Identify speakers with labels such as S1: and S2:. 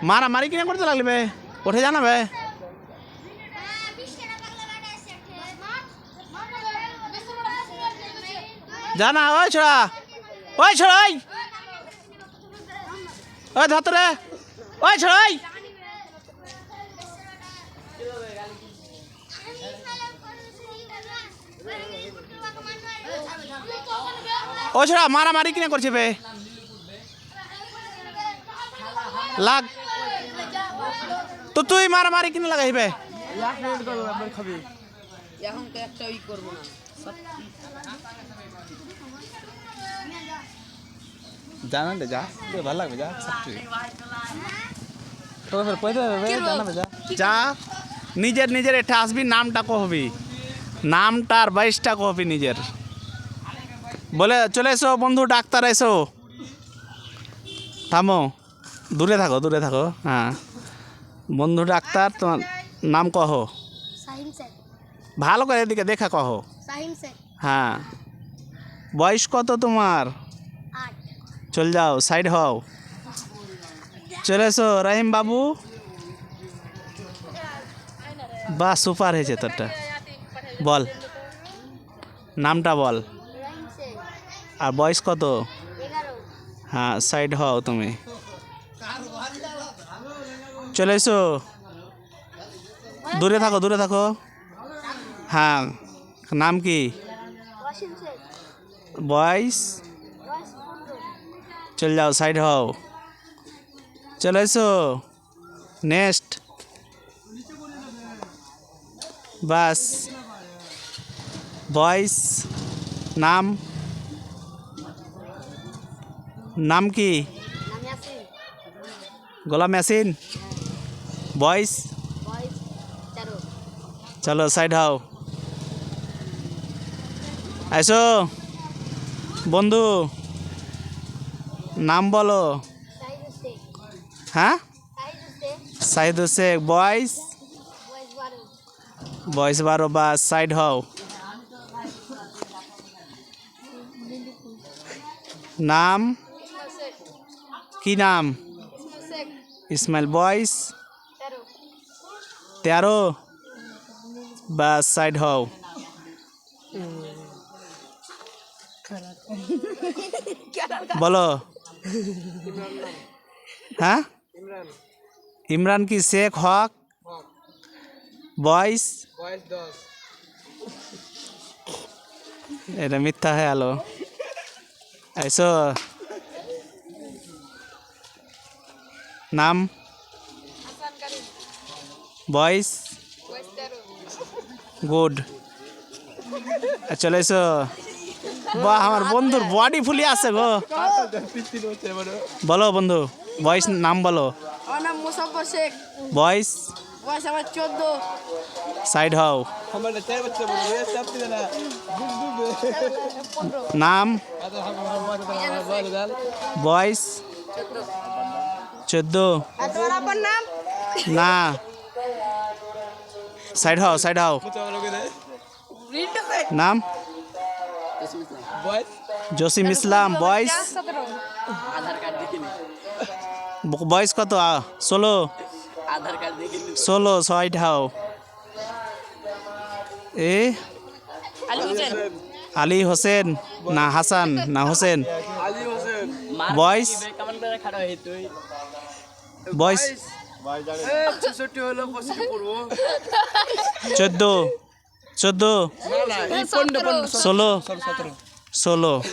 S1: মারামারি কিনা করতে লাগলি বে উঠে জানাবে জানা ওই ছোড়া ওই ছোড়াই ওই ধরে ওই ছোড়াই ও ছোড়া মারামারি কিনা করছে বে লাগ তো তুই মারামারি কিনে লাগাইবে
S2: এখন তো একটা ই করব না
S1: জানা দে যা ভালো লাগবে যা তোকে ফের কইতে হবে জানাবে যা যা নিজের নিজের এটা আসবি নামটা কহবি নামটা আর বয়সটা কহবি নিজের বলে চলে এসো বন্ধু ডাক্তার এসো থামো দূরে থাকো হ্যাঁ বন্ধু ডাক্তার তোমার নাম কহো ভালো করে এদিকে দেখা কহো হ্যাঁ বয়স কত তোমার চল যাও সাইড হও চলে এসো রহিম বাবু বাহ সুপার হয়েছে তোরটা বল নামটা বল আর বয়স কত হ্যাঁ সাইড হও তুমি চলে এসো দূরে থাকো হ্যাঁ নাম কি বয়স চল যাও সাইড হও চলে এসো নেক্সট বাস বয়স নাম কি গোলাম ইয়াসিন বয়স চলো সাইড হও আইসো বন্ধু নাম বলো হ্যাঁ সাইদ শেখ বয়স 12 বা সাইড হও নাম কি নাম ইসমাইল বয়স 13 বা সাইড হও বলো হ্যাঁ ইমরান কি শেখ হক বয়স 10 এটা মিথ্যা হয়ে আলো ऐसो नाम बॉयस गुड चले ऐसो বাহ আমার বন্ধুর বডি ফুলি আছে গো বলো বন্ধু বয়স নাম বলো
S2: আমার নাম মুসাফর শেখ
S1: বয়স
S2: আমার 14
S1: সাইড হও নাম বয়স 14
S2: নাম
S1: না সাইড হও নাম জসিম ইসলাম বয়স বয়স কত 16 16 সাইড হও এ আলী হোসেন না হাসান না হোসেন বয়স 14 16